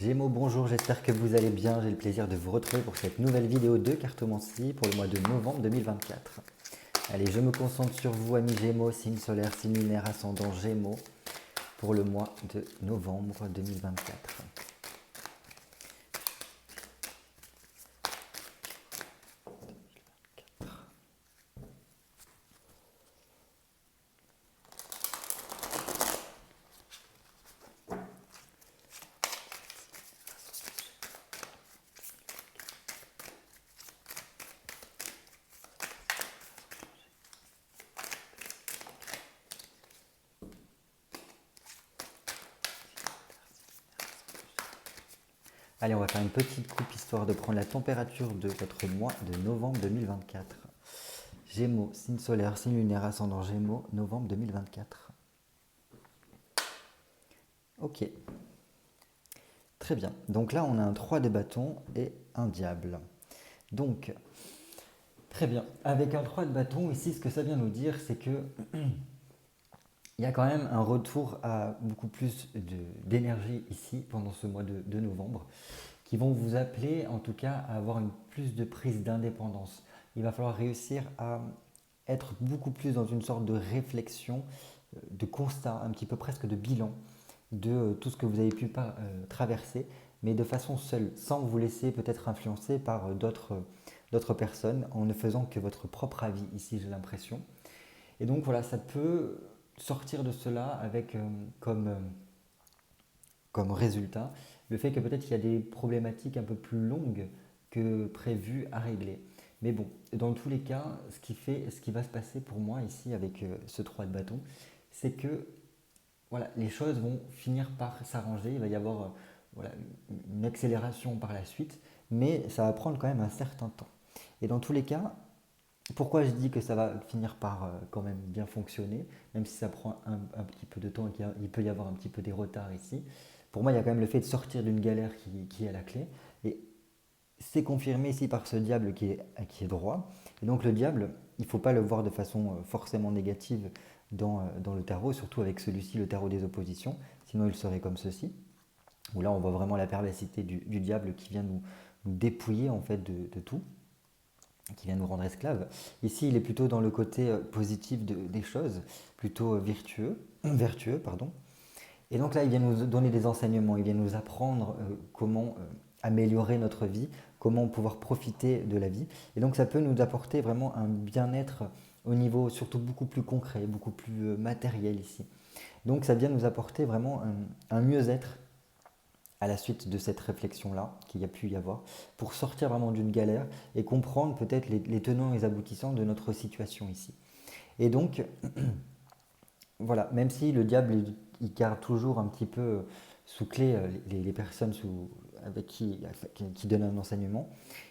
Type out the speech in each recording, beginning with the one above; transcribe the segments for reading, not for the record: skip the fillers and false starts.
Gémeaux, bonjour, j'espère que vous allez bien. J'ai le plaisir de vous retrouver pour cette nouvelle vidéo de cartomancie pour le mois de novembre 2024. Allez, je me concentre sur vous, amis Gémeaux, signe solaire, signe lunaire, ascendant Gémeaux, pour le mois de novembre 2024. Allez, on va faire une petite coupe histoire de prendre la température de votre mois de novembre 2024. Gémeaux, signe solaire, signe lunaire, ascendant Gémeaux, novembre 2024. Ok, très bien. Donc là, on a un 3 de bâton et un diable. Donc, très bien. Avec un 3 de bâton, ici, ce que ça vient nous dire, c'est que il y a quand même un retour à beaucoup plus d'énergie ici pendant ce mois de novembre qui vont vous appeler en tout cas à avoir une plus de prise d'indépendance. Il va falloir réussir à être beaucoup plus dans une sorte de réflexion, de constat, un petit peu presque de bilan de tout ce que vous avez pu traverser, mais de façon seule, sans vous laisser peut-être influencer par d'autres personnes, en ne faisant que votre propre avis ici, j'ai l'impression. Et donc voilà, ça peut sortir de cela avec comme résultat le fait que peut-être il y a des problématiques un peu plus longues que prévues à régler. Mais bon, dans tous les cas, ce qui va se passer pour moi ici avec ce 3 de bâton, c'est que voilà, les choses vont finir par s'arranger. Il va y avoir voilà, une accélération par la suite, mais ça va prendre quand même un certain temps. Et dans tous les cas, pourquoi je dis que ça va finir par quand même bien fonctionner, même si ça prend un petit peu de temps et qu'il peut y avoir un petit peu des retards ici. Pour moi, il y a quand même le fait de sortir d'une galère qui est à la clé. Et c'est confirmé ici par ce diable qui est droit. Et donc le diable, il ne faut pas le voir de façon forcément négative dans le tarot, surtout avec celui-ci, le tarot des oppositions. Sinon, il serait comme ceci, où là, on voit vraiment la perversité du diable qui vient nous dépouiller en fait de tout, qui vient nous rendre esclaves. Ici, il est plutôt dans le côté positif des choses, plutôt vertueux, pardon. Et donc là, il vient nous donner des enseignements, il vient nous apprendre comment améliorer notre vie, comment pouvoir profiter de la vie. Et donc ça peut nous apporter vraiment un bien-être au niveau surtout beaucoup plus concret, beaucoup plus matériel ici. Donc ça vient nous apporter vraiment un mieux-être à la suite de cette réflexion-là qu'il y a pu y avoir, pour sortir vraiment d'une galère et comprendre peut-être les tenants et les aboutissants de notre situation ici. Et donc, voilà, même si le diable, il garde toujours un petit peu sous clé les personnes avec qui donnent un enseignement,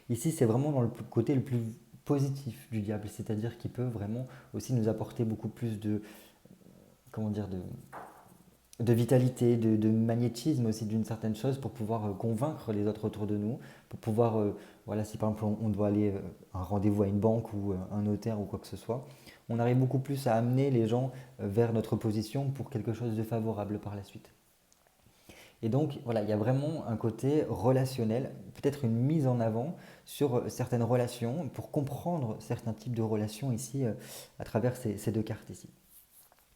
ici c'est vraiment dans le côté le plus positif du diable, c'est-à-dire qu'il peut vraiment aussi nous apporter beaucoup plus comment dire, de vitalité, de magnétisme aussi d'une certaine chose pour pouvoir convaincre les autres autour de nous, pour pouvoir, voilà, si par exemple on doit aller à un rendez-vous à une banque ou un notaire ou quoi que ce soit, on arrive beaucoup plus à amener les gens vers notre position pour quelque chose de favorable par la suite. Et donc voilà, il y a vraiment un côté relationnel, peut-être une mise en avant sur certaines relations pour comprendre certains types de relations ici à travers ces deux cartes ici.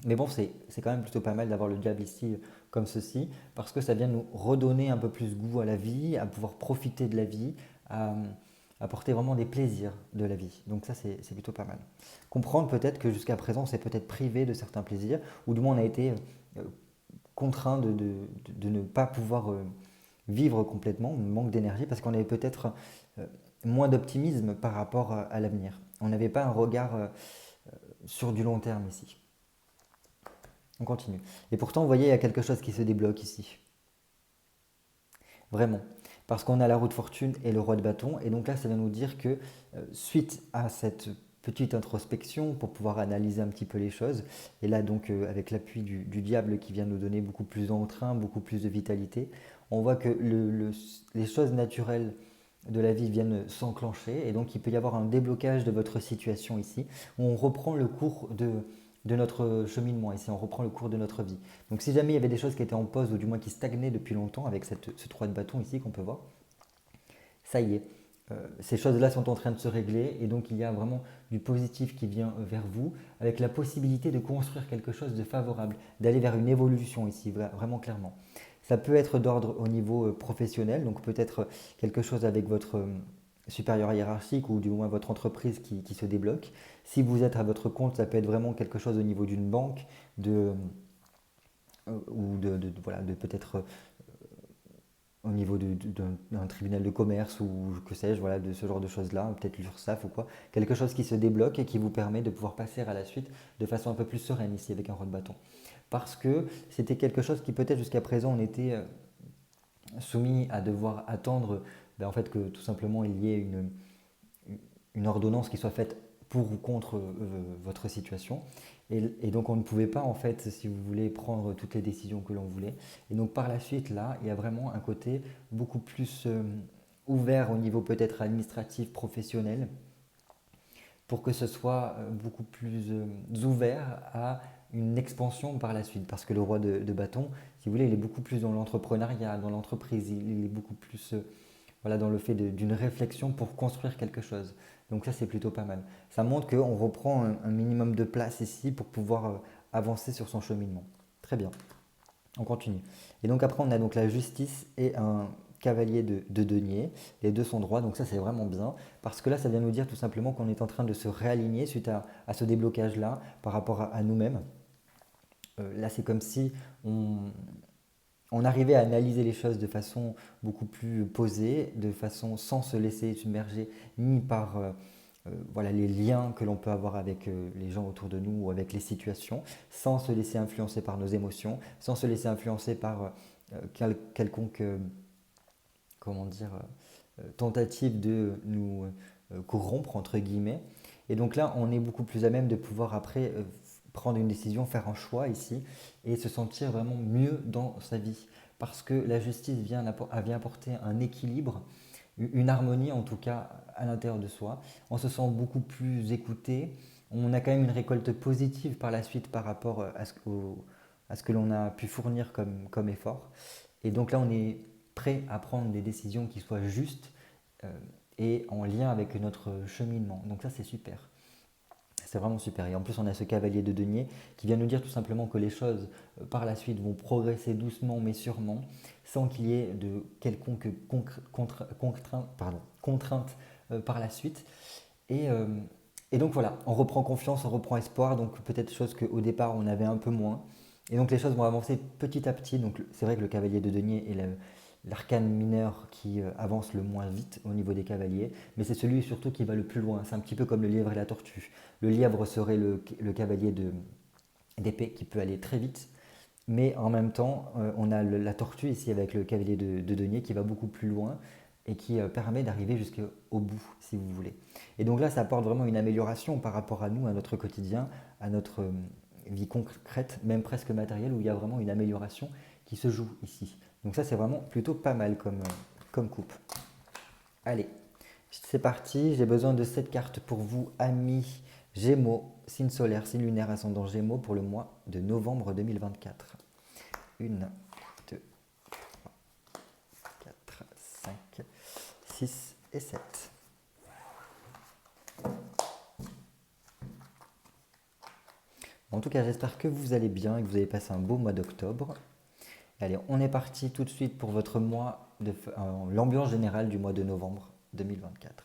Mais bon, c'est quand même plutôt pas mal d'avoir le diable ici comme ceci, parce que ça vient nous redonner un peu plus goût à la vie, à pouvoir profiter de la vie, à apporter vraiment des plaisirs de la vie. Donc ça, c'est plutôt pas mal. Comprendre peut-être que jusqu'à présent, on s'est peut-être privé de certains plaisirs, ou du moins on a été contraint de ne pas pouvoir vivre complètement, on manque d'énergie, parce qu'on avait peut-être moins d'optimisme par rapport à l'avenir. On n'avait pas un regard sur du long terme ici. On continue. Et pourtant, vous voyez, il y a quelque chose qui se débloque ici. Vraiment. Parce qu'on a la roue de fortune et le roi de bâton. Et donc là, ça vient nous dire que suite à cette petite introspection pour pouvoir analyser un petit peu les choses, et là donc avec l'appui du diable qui vient nous donner beaucoup plus d'entrain, beaucoup plus de vitalité, on voit que les choses naturelles de la vie viennent s'enclencher et donc il peut y avoir un déblocage de votre situation ici, où on reprend le cours de notre cheminement, ici on reprend le cours de notre vie. Donc si jamais il y avait des choses qui étaient en pause ou du moins qui stagnaient depuis longtemps avec ce 3 de bâton ici qu'on peut voir, ça y est, ces choses-là sont en train de se régler et donc il y a vraiment du positif qui vient vers vous avec la possibilité de construire quelque chose de favorable, d'aller vers une évolution ici, vraiment clairement. Ça peut être d'ordre au niveau professionnel, donc peut-être quelque chose avec votre supérieur hiérarchique ou du moins votre entreprise qui se débloque. Si vous êtes à votre compte, ça peut être vraiment quelque chose au niveau d'une banque ou voilà, de peut-être au niveau d'un tribunal de commerce ou que sais-je, voilà, de ce genre de choses-là, peut-être l'URSSAF ou quoi, quelque chose qui se débloque et qui vous permet de pouvoir passer à la suite de façon un peu plus sereine ici avec un roi de bâton. Parce que c'était quelque chose qui peut-être jusqu'à présent on était soumis à devoir attendre ben, en fait que tout simplement il y ait une ordonnance qui soit faite pour ou contre votre situation. Et donc on ne pouvait pas en fait, si vous voulez, prendre toutes les décisions que l'on voulait. Et donc par la suite, là, il y a vraiment un côté beaucoup plus ouvert au niveau peut-être administratif, professionnel, pour que ce soit beaucoup plus ouvert à une expansion par la suite. Parce que le roi de bâton, si vous voulez, il est beaucoup plus dans l'entrepreneuriat, dans l'entreprise, il est beaucoup plus voilà, dans le fait d'une réflexion pour construire quelque chose. Donc ça, c'est plutôt pas mal. Ça montre qu'on reprend un minimum de place ici pour pouvoir avancer sur son cheminement. Très bien, on continue. Et donc après, on a donc la justice et un cavalier de denier. Les deux sont droits, donc ça, c'est vraiment bien. Parce que là, ça vient nous dire tout simplement qu'on est en train de se réaligner suite à ce déblocage-là par rapport à nous-mêmes. Là, c'est comme si on arrivait à analyser les choses de façon beaucoup plus posée, de façon sans se laisser submerger ni par voilà, les liens que l'on peut avoir avec les gens autour de nous ou avec les situations, sans se laisser influencer par nos émotions, sans se laisser influencer par quelconque comment dire, tentative de nous corrompre, entre guillemets. Et donc là, on est beaucoup plus à même de pouvoir après prendre une décision, faire un choix ici et se sentir vraiment mieux dans sa vie. Parce que la justice vient apporter un équilibre, une harmonie en tout cas à l'intérieur de soi. On se sent beaucoup plus écouté. On a quand même une récolte positive par la suite par rapport à ce que l'on a pu fournir comme effort. Et donc là, on est prêt à prendre des décisions qui soient justes euh, et en lien avec notre cheminement. Donc ça, c'est super. C'est vraiment super. Et en plus, on a ce cavalier de denier qui vient nous dire tout simplement que les choses par la suite vont progresser doucement mais sûrement, sans qu'il y ait de quelconque contrainte par la suite. Et, euh, et donc voilà, on reprend confiance, on reprend espoir, donc peut-être chose qu'au départ on avait un peu moins. Et donc les choses vont avancer petit à petit. Donc c'est vrai que le cavalier de denier est l'arcane mineur qui avance le moins vite au niveau des cavaliers, mais c'est celui surtout qui va le plus loin. C'est un petit peu comme le lièvre et la tortue. Le lièvre serait le cavalier d'épée qui peut aller très vite, mais en même temps, on a la tortue ici avec le cavalier de denier qui va beaucoup plus loin et qui permet d'arriver jusqu'au bout, si vous voulez. Et donc là, ça apporte vraiment une amélioration par rapport à nous, à notre quotidien, à notre vie concrète, même presque matérielle, où il y a vraiment une amélioration qui se joue ici. Donc ça, c'est vraiment plutôt pas mal comme coupe. Allez, c'est parti. J'ai besoin de 7 cartes pour vous, amis Gémeaux, signe solaire, signe lunaire, ascendant Gémeaux pour le mois de novembre 2024. 1, 2, 4, 5, 6 et 7. En tout cas, j'espère que vous allez bien et que vous avez passé un beau mois d'octobre. Allez, on est parti tout de suite pour votre mois, l'ambiance générale du mois de novembre 2024.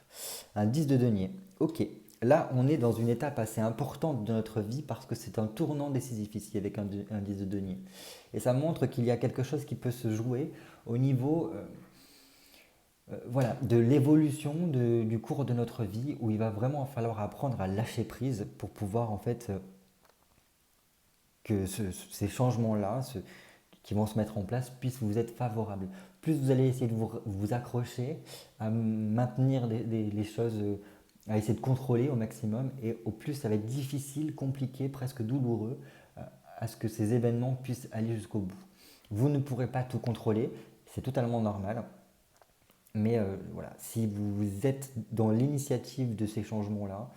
Un 10 de denier. Ok, là on est dans une étape assez importante de notre vie parce que c'est un tournant décisif ici avec un 10 de denier. Et ça montre qu'il y a quelque chose qui peut se jouer au niveau voilà, de l'évolution du cours de notre vie où il va vraiment falloir apprendre à lâcher prise pour pouvoir en fait que ces changements-là qui vont se mettre en place puissent vous être favorables. Plus vous allez essayer de vous accrocher, à maintenir les choses, à essayer de contrôler au maximum, et au plus ça va être difficile, compliqué, presque douloureux, à ce que ces événements puissent aller jusqu'au bout. Vous ne pourrez pas tout contrôler, c'est totalement normal, mais voilà, si vous êtes dans l'initiative de ces changements-là,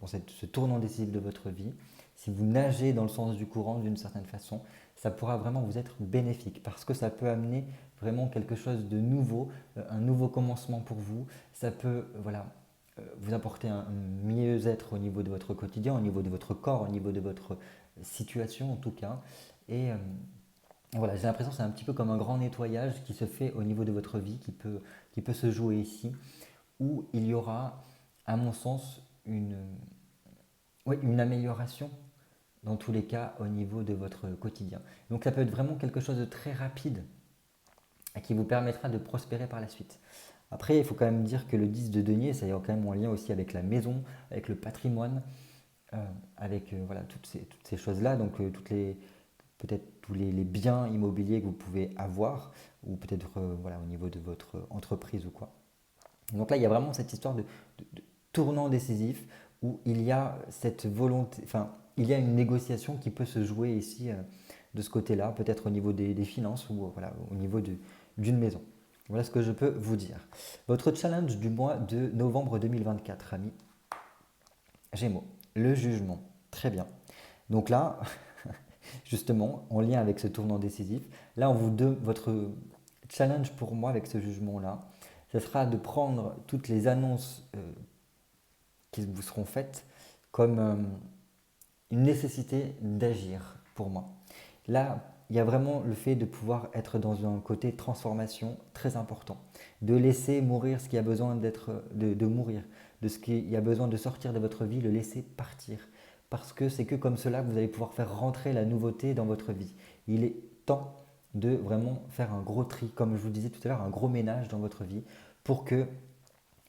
ce tournant décisif de votre vie, si vous nagez dans le sens du courant d'une certaine façon, ça pourra vraiment vous être bénéfique parce que ça peut amener vraiment quelque chose de nouveau, un nouveau commencement pour vous. Ça peut vous apporter un mieux-être au niveau de votre quotidien, au niveau de votre corps, au niveau de votre situation en tout cas. Et voilà, j'ai l'impression que c'est un petit peu comme un grand nettoyage qui se fait au niveau de votre vie, qui peut se jouer ici, où il y aura, à mon sens, une amélioration dans tous les cas au niveau de votre quotidien. Donc ça peut être vraiment quelque chose de très rapide et qui vous permettra de prospérer par la suite. Après, il faut quand même dire que le 10 de denier, ça a quand même un lien aussi avec la maison, avec le patrimoine, avec voilà, toutes ces choses-là, donc peut-être tous les biens immobiliers que vous pouvez avoir, ou peut-être voilà, au niveau de votre entreprise ou quoi. Donc là, il y a vraiment cette histoire de tournant décisif où il y a cette volonté, enfin, il y a une négociation qui peut se jouer ici de ce côté-là, peut-être au niveau des finances ou voilà, au niveau d'une maison. Voilà ce que je peux vous dire. Votre challenge du mois de novembre 2024, amis. Gémeaux, le jugement. Très bien. Donc là, justement, en lien avec ce tournant décisif, là, votre challenge pour moi avec ce jugement-là, ce sera de prendre toutes les annonces qui vous seront faites comme une nécessité d'agir pour moi. Là, il y a vraiment le fait de pouvoir être dans un côté transformation très important, de laisser mourir ce qui a besoin de mourir, de ce qui a besoin de sortir de votre vie, le laisser partir. Parce que c'est que comme cela que vous allez pouvoir faire rentrer la nouveauté dans votre vie. Il est temps de vraiment faire un gros tri, comme je vous disais tout à l'heure, un gros ménage dans votre vie pour que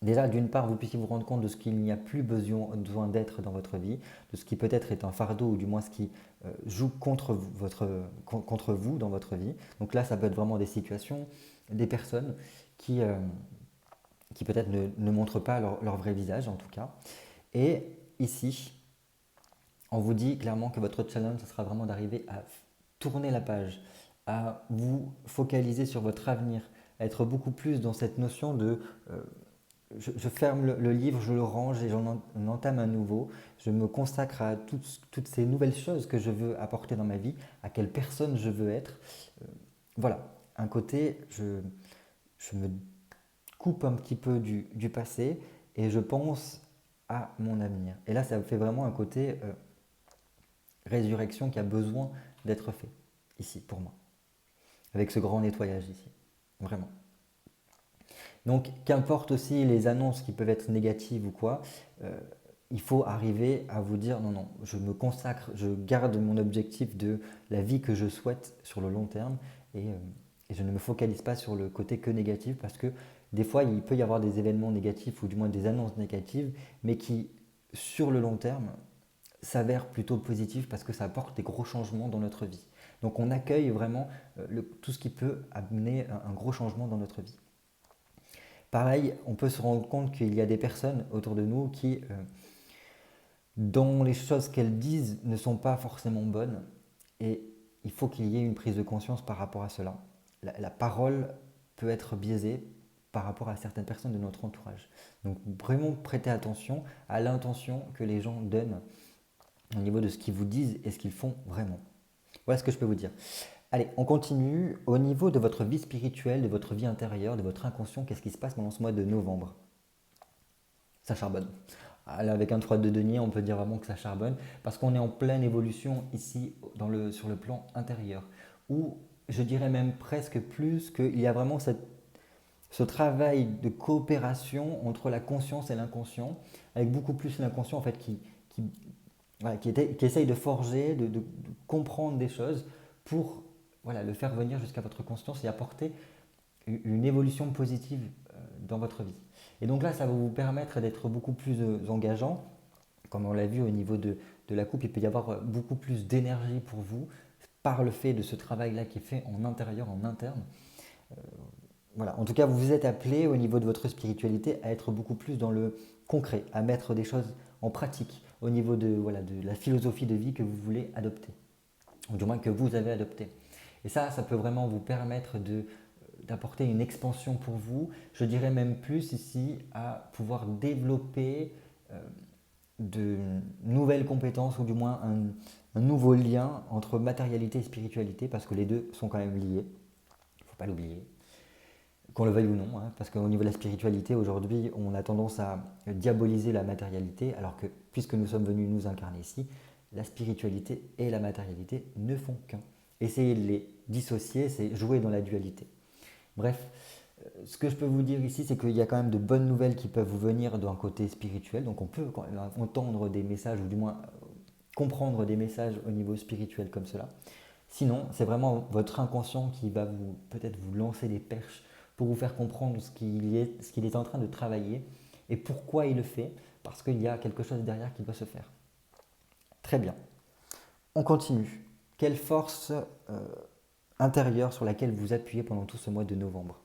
déjà, d'une part, vous puissiez vous rendre compte de ce qu'il n'y a plus besoin d'être dans votre vie, de ce qui peut-être est un fardeau ou du moins ce qui joue contre vous dans votre vie. Donc là, ça peut être vraiment des situations, des personnes qui peut-être ne montrent pas leur vrai visage en tout cas. Et ici, on vous dit clairement que votre challenge, ce sera vraiment d'arriver à tourner la page, à vous focaliser sur votre avenir, à être beaucoup plus dans cette notion de je ferme le livre, je le range et j'en entame un nouveau. Je me consacre à toutes ces nouvelles choses que je veux apporter dans ma vie, à quelle personne je veux être. Voilà, un côté, je me coupe un petit peu du passé et je pense à mon avenir. Et là, ça fait vraiment un côté résurrection qui a besoin d'être fait, ici, pour moi. Avec ce grand nettoyage ici, vraiment. Donc, qu'importe aussi les annonces qui peuvent être négatives ou quoi, il faut arriver à vous dire non, non, je me consacre, je garde mon objectif de la vie que je souhaite sur le long terme et je ne me focalise pas sur le côté que négatif parce que des fois, il peut y avoir des événements négatifs ou du moins des annonces négatives, mais qui, sur le long terme, s'avèrent plutôt positifs parce que ça apporte des gros changements dans notre vie. Donc, on accueille vraiment tout ce qui peut amener un gros changement dans notre vie. Pareil, on peut se rendre compte qu'il y a des personnes autour de nous qui, dont les choses qu'elles disent ne sont pas forcément bonnes et il faut qu'il y ait une prise de conscience par rapport à cela. La parole peut être biaisée par rapport à certaines personnes de notre entourage. Donc vraiment prêtez attention à l'intention que les gens donnent au niveau de ce qu'ils vous disent et ce qu'ils font vraiment. Voilà ce que je peux vous dire. Allez, on continue. Au niveau de votre vie spirituelle, de votre vie intérieure, de votre inconscient, qu'est-ce qui se passe pendant ce mois de novembre? Ça charbonne. Là, avec un 3 de denier, on peut dire vraiment que ça charbonne parce qu'on est en pleine évolution ici sur le plan intérieur. Ou je dirais même presque plus qu'il y a vraiment ce travail de coopération entre la conscience et l'inconscient, avec beaucoup plus l'inconscient en fait qui essaye de forger, de comprendre des choses pour le faire venir jusqu'à votre conscience et apporter une évolution positive dans votre vie. Et donc là, ça va vous permettre d'être beaucoup plus engageant. Comme on l'a vu au niveau de la coupe, il peut y avoir beaucoup plus d'énergie pour vous par le fait de ce travail-là qui est fait en intérieur, en interne. Voilà. En tout cas, vous vous êtes appelé au niveau de votre spiritualité à être beaucoup plus dans le concret, à mettre des choses en pratique au niveau de la philosophie de vie que vous voulez adopter, ou du moins que vous avez adopté. Et ça peut vraiment vous permettre d'apporter une expansion pour vous. Je dirais même plus ici à pouvoir développer de nouvelles compétences ou du moins un nouveau lien entre matérialité et spiritualité parce que les deux sont quand même liés, il ne faut pas l'oublier, qu'on le veuille ou non, hein, parce qu'au niveau de la spiritualité, aujourd'hui, on a tendance à diaboliser la matérialité, alors que puisque nous sommes venus nous incarner ici, la spiritualité et la matérialité ne font qu'un. Essayer de les dissocier, c'est jouer dans la dualité. Bref, ce que je peux vous dire ici, c'est qu'il y a quand même de bonnes nouvelles qui peuvent vous venir d'un côté spirituel, donc on peut quand même entendre des messages, ou du moins comprendre des messages au niveau spirituel comme cela. Sinon, c'est vraiment votre inconscient qui va peut-être vous lancer des perches pour vous faire comprendre ce qu'il est en train de travailler et pourquoi il le fait, parce qu'il y a quelque chose derrière qui doit se faire. Très bien. On continue. Quelle force intérieure sur laquelle vous appuyez pendant tout ce mois de novembre?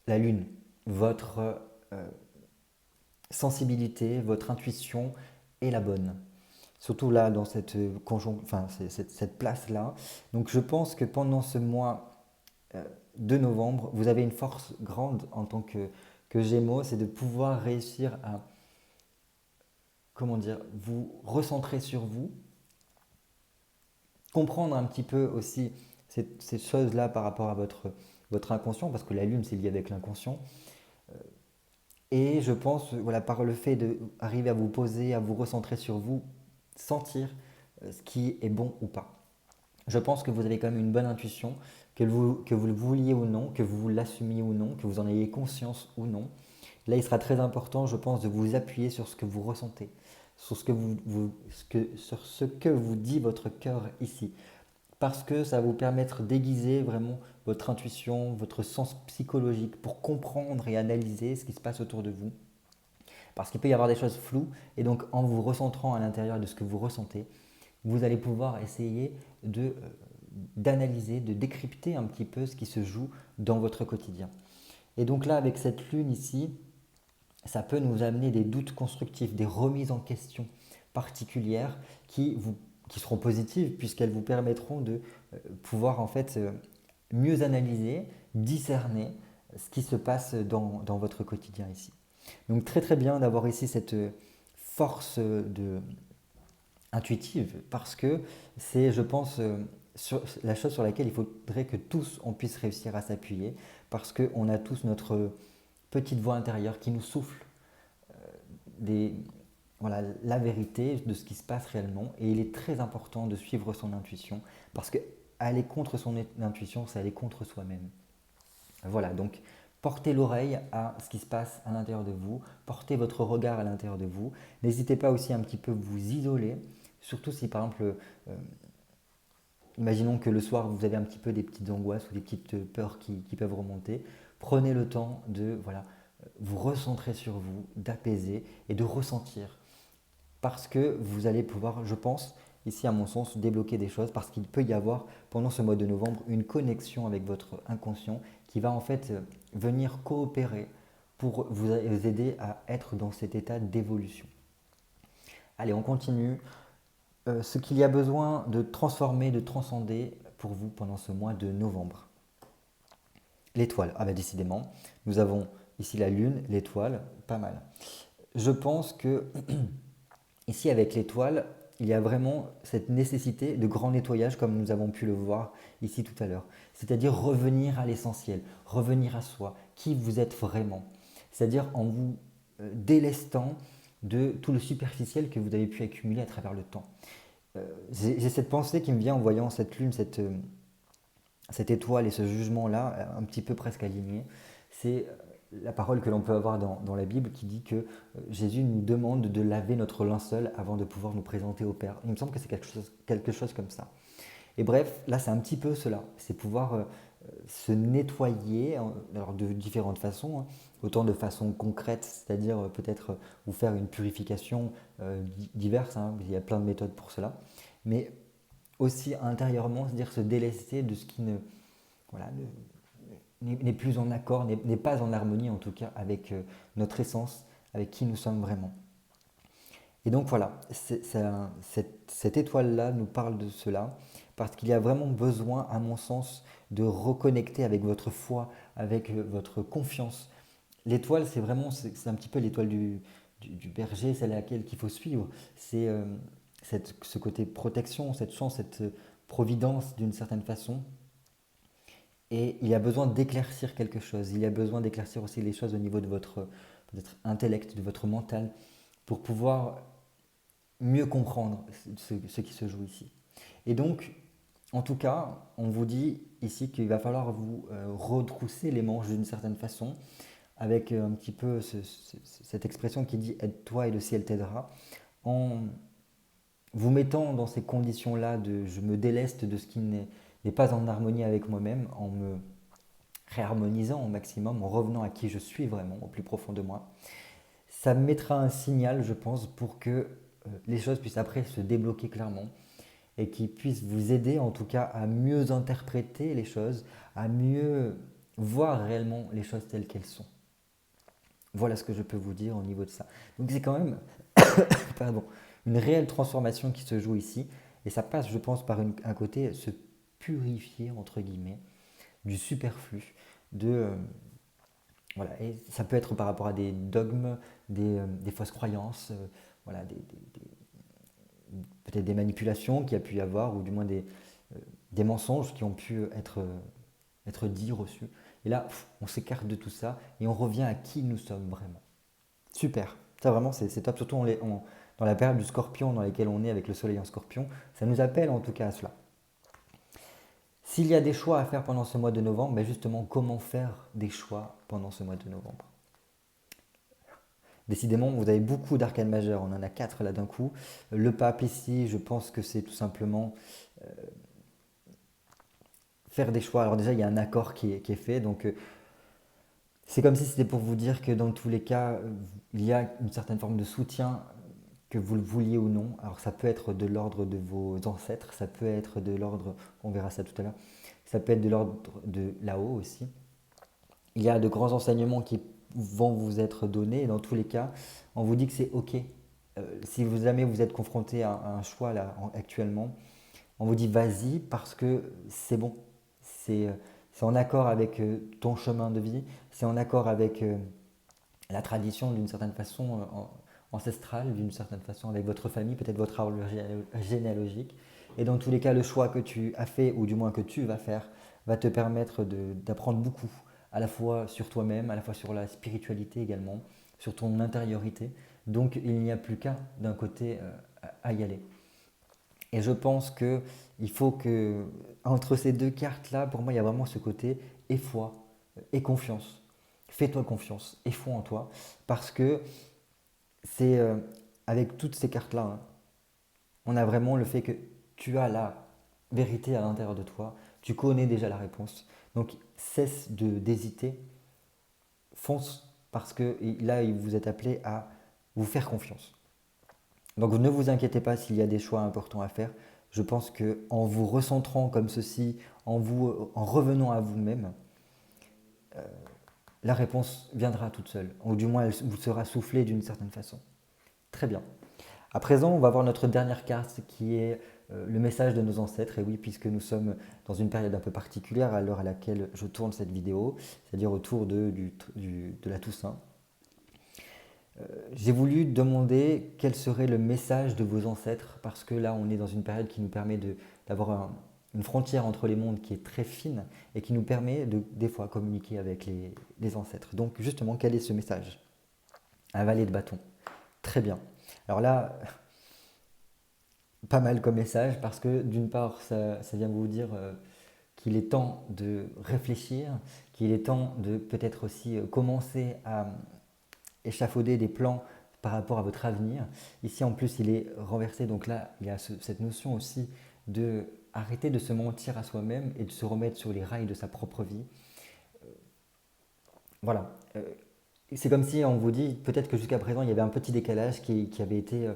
La Lune, votre sensibilité, votre intuition est la bonne. Surtout là, dans cette place-là. Donc je pense que pendant ce mois de novembre, vous avez une force grande en tant que Gémeaux, c'est de pouvoir réussir à, comment dire, vous recentrer sur vous, comprendre un petit peu aussi ces choses-là par rapport à votre inconscient, parce que la Lune, c'est lié avec l'inconscient. Et je pense, voilà, par le fait d'arriver à vous poser, à vous recentrer sur vous, sentir ce qui est bon ou pas. Je pense que vous avez quand même une bonne intuition, que vous le vouliez ou non, que vous l'assumiez ou non, que vous en ayez conscience ou non. Là, il sera très important, je pense, de vous appuyer sur ce que vous ressentez, sur sur ce que vous dit votre cœur ici. Parce que ça va vous permettre d'aiguiser vraiment votre intuition, votre sens psychologique pour comprendre et analyser ce qui se passe autour de vous. Parce qu'il peut y avoir des choses floues et donc en vous recentrant à l'intérieur de ce que vous ressentez, vous allez pouvoir essayer d'analyser, de décrypter un petit peu ce qui se joue dans votre quotidien. Et donc là, avec cette lune ici, ça peut nous amener des doutes constructifs, des remises en question particulières qui seront positives puisqu'elles vous permettront de pouvoir en fait mieux analyser, discerner ce qui se passe dans votre quotidien ici. Donc très très bien d'avoir ici cette force intuitive parce que c'est, je pense, la chose sur laquelle il faudrait que tous on puisse réussir à s'appuyer parce qu'on a tous notre petite voix intérieure qui nous souffle voilà, la vérité de ce qui se passe réellement et il est très important de suivre son intuition parce que aller contre son intuition, c'est aller contre soi-même. Voilà, donc portez l'oreille à ce qui se passe à l'intérieur de vous, portez votre regard à l'intérieur de vous. N'hésitez pas aussi un petit peu vous isoler, surtout si par exemple, imaginons que le soir vous avez un petit peu des petites angoisses ou des petites peurs qui peuvent remonter. Prenez le temps de vous recentrer sur vous, d'apaiser et de ressentir. Parce que vous allez pouvoir, je pense, ici à mon sens, débloquer des choses parce qu'il peut y avoir pendant ce mois de novembre une connexion avec votre inconscient qui va en fait venir coopérer pour vous aider à être dans cet état d'évolution. Allez, on continue. Ce qu'il y a besoin de transformer, de transcender pour vous pendant ce mois de novembre. L'étoile, ah bah décidément, nous avons ici la lune, l'étoile, pas mal. Je pense que ici avec l'étoile, il y a vraiment cette nécessité de grand nettoyage comme nous avons pu le voir ici tout à l'heure. C'est-à-dire revenir à l'essentiel, revenir à soi, qui vous êtes vraiment. C'est-à-dire en vous délestant de tout le superficiel que vous avez pu accumuler à travers le temps. J'ai cette pensée qui me vient en voyant cette lune, cette étoile et ce jugement-là, un petit peu presque aligné. C'est la parole que l'on peut avoir dans la Bible qui dit que Jésus nous demande de laver notre linceul avant de pouvoir nous présenter au Père. Il me semble que c'est quelque chose comme ça. Et bref, là c'est un petit peu cela, c'est pouvoir se nettoyer alors de différentes façons, hein, autant de façon concrète, c'est-à-dire peut-être vous faire une purification diverse, hein, il y a plein de méthodes pour cela, mais aussi intérieurement, c'est-à-dire se délester de ce qui voilà, n'est plus en accord, n'est pas en harmonie en tout cas avec notre essence, avec qui nous sommes vraiment. Et donc voilà, cette étoile-là nous parle de cela, parce qu'il y a vraiment besoin, à mon sens, de reconnecter avec votre foi, avec votre confiance, l'étoile, c'est vraiment, c'est un petit peu l'étoile du berger, c'est laquelle qu'il faut suivre. C'est ce côté protection, cette chance, cette providence d'une certaine façon. Et il y a besoin d'éclaircir quelque chose. Il y a besoin d'éclaircir aussi les choses au niveau de votre peut-être intellect, de votre mental, pour pouvoir mieux comprendre ce qui se joue ici. Et donc, en tout cas, on vous dit ici qu'il va falloir vous retrousser les manches d'une certaine façon, avec un petit peu cette expression qui dit aide-toi et le ciel t'aidera, en vous mettant dans ces conditions-là de je me déleste de ce qui n'est pas en harmonie avec moi-même, en me réharmonisant au maximum, en revenant à qui je suis vraiment, au plus profond de moi. Ça mettra un signal, je pense, pour que les choses puissent après se débloquer clairement et qui puissent vous aider en tout cas à mieux interpréter les choses, à mieux voir réellement les choses telles qu'elles sont. Voilà ce que je peux vous dire au niveau de ça. Donc c'est quand même pardon, une réelle transformation qui se joue ici et ça passe, je pense, par un côté se purifier, entre guillemets, du superflu, de, voilà, et ça peut être par rapport à des dogmes, des fausses croyances, voilà, peut-être des manipulations qu'il y a pu y avoir, ou du moins des mensonges qui ont pu être dits, reçus. Et là, on s'écarte de tout ça et on revient à qui nous sommes vraiment. Super, ça vraiment c'est top, surtout dans la période du scorpion dans laquelle on est avec le soleil en scorpion, ça nous appelle en tout cas à cela. S'il y a des choix à faire pendant ce mois de novembre, ben justement, comment faire des choix pendant ce mois de novembre? Décidément, vous avez beaucoup d'arcanes majeures, on en a 4 là d'un coup. Le pape ici, je pense que c'est tout simplement faire des choix. Alors déjà, il y a un accord qui est fait, donc c'est comme si c'était pour vous dire que dans tous les cas, il y a une certaine forme de soutien, que vous le vouliez ou non. Alors ça peut être de l'ordre de vos ancêtres, ça peut être de l'ordre, on verra ça tout à l'heure, ça peut être de l'ordre de là-haut aussi. Il y a de grands enseignements qui vont vous être donnés et dans tous les cas, on vous dit que c'est OK. Si vous jamais vous êtes confronté à un choix là actuellement, on vous dit vas-y parce que c'est bon. C'est en accord avec ton chemin de vie, c'est en accord avec la tradition d'une certaine façon ancestrale, d'une certaine façon avec votre famille, peut-être votre arbre généalogique. Et dans tous les cas, le choix que tu as fait, ou du moins que tu vas faire, va te permettre d'apprendre beaucoup, à la fois sur toi-même, à la fois sur la spiritualité également, sur ton intériorité. Donc il n'y a plus qu'à d'un côté à y aller. Et je pense qu'il faut que, entre ces deux cartes-là, pour moi, il y a vraiment ce côté et foi et confiance. Fais-toi confiance et foi en toi, parce que c'est avec toutes ces cartes-là, hein, on a vraiment le fait que tu as la vérité à l'intérieur de toi, tu connais déjà la réponse. Donc cesse d'hésiter, fonce, parce que là, vous êtes appelé à vous faire confiance. Donc ne vous inquiétez pas s'il y a des choix importants à faire. Je pense qu'en vous recentrant comme ceci, en revenant à vous-même, la réponse viendra toute seule, ou du moins elle vous sera soufflée d'une certaine façon. Très bien. À présent, on va voir notre dernière carte qui est le message de nos ancêtres. Et oui, puisque nous sommes dans une période un peu particulière à l'heure à laquelle je tourne cette vidéo, c'est-à-dire autour de la Toussaint. J'ai voulu demander quel serait le message de vos ancêtres, parce que là, on est dans une période qui nous permet d'avoir une frontière entre les mondes qui est très fine et qui nous permet de, des fois, communiquer avec les ancêtres. Donc, justement, quel est ce message? Un valet de bâton. Très bien. Alors là, pas mal comme message, parce que d'une part, ça vient vous dire qu'il est temps de réfléchir, qu'il est temps de peut-être aussi commencer à échafauder des plans par rapport à votre avenir. Ici, en plus, il est renversé. Donc là, il y a cette notion aussi de arrêter de se mentir à soi-même et de se remettre sur les rails de sa propre vie. Voilà. C'est comme si on vous dit, peut-être que jusqu'à présent, il y avait un petit décalage qui avait été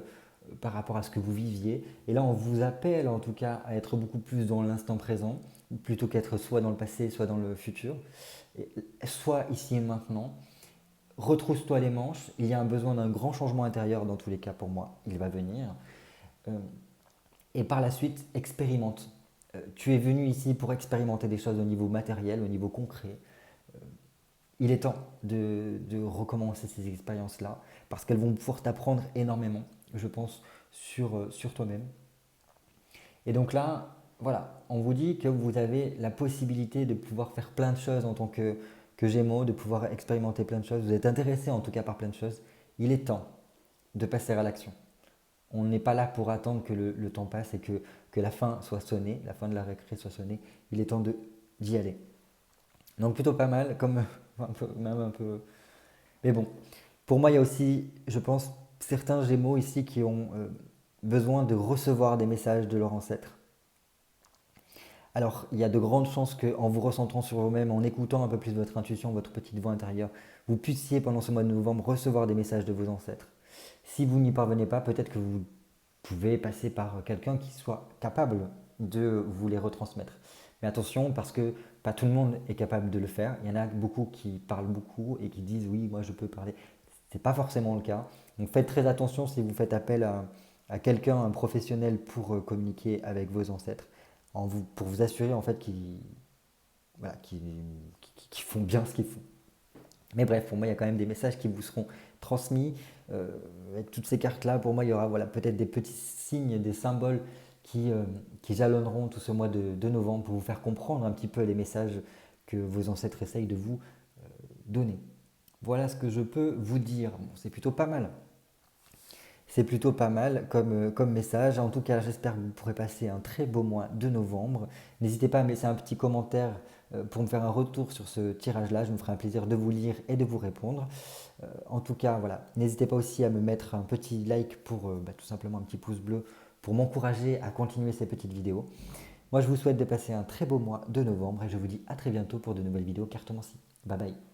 par rapport à ce que vous viviez. Et là, on vous appelle en tout cas à être beaucoup plus dans l'instant présent, plutôt qu'être soit dans le passé, soit dans le futur, et soit ici et maintenant. Retrousse-toi les manches, il y a un besoin d'un grand changement intérieur dans tous les cas pour moi, il va venir. Et par la suite, expérimente. Tu es venu ici pour expérimenter des choses au niveau matériel, au niveau concret. il est temps de recommencer ces expériences-là parce qu'elles vont pouvoir t'apprendre énormément, je pense, sur toi-même. Et donc là, voilà, on vous dit que vous avez la possibilité de pouvoir faire plein de choses en tant que Gémeaux, de pouvoir expérimenter plein de choses. Vous êtes intéressé en tout cas par plein de choses. Il est temps de passer à l'action. On n'est pas là pour attendre que le temps passe et que la fin soit sonnée, la fin de la récré soit sonnée. Il est temps d'y aller. Donc plutôt pas mal, comme même un peu. Mais bon, pour moi, il y a aussi, je pense, certains Gémeaux ici qui ont besoin de recevoir des messages de leurs ancêtres. Alors, il y a de grandes chances qu'en vous recentrant sur vous-même, en écoutant un peu plus votre intuition, votre petite voix intérieure, vous puissiez pendant ce mois de novembre recevoir des messages de vos ancêtres. Si vous n'y parvenez pas, peut-être que vous pouvez passer par quelqu'un qui soit capable de vous les retransmettre. Mais attention, parce que pas tout le monde est capable de le faire. Il y en a beaucoup qui parlent beaucoup et qui disent oui, moi je peux parler. Ce n'est pas forcément le cas. Donc faites très attention si vous faites appel à quelqu'un, un professionnel pour communiquer avec vos ancêtres, pour vous assurer en fait voilà, qu'ils font bien ce qu'ils font. Mais bref, pour moi, il y a quand même des messages qui vous seront transmis. Avec toutes ces cartes-là, pour moi, il y aura voilà, peut-être des petits signes, des symboles qui jalonneront tout ce mois de novembre pour vous faire comprendre un petit peu les messages que vos ancêtres essayent de vous donner. Voilà ce que je peux vous dire. Bon, c'est plutôt pas mal. C'est plutôt pas mal comme message. En tout cas, j'espère que vous pourrez passer un très beau mois de novembre. N'hésitez pas à me laisser un petit commentaire pour me faire un retour sur ce tirage-là. Je me ferai un plaisir de vous lire et de vous répondre. En tout cas, voilà. N'hésitez pas aussi à me mettre un petit like pour tout simplement un petit pouce bleu pour m'encourager à continuer ces petites vidéos. Moi, je vous souhaite de passer un très beau mois de novembre et je vous dis à très bientôt pour de nouvelles vidéos cartomancie. Bye bye.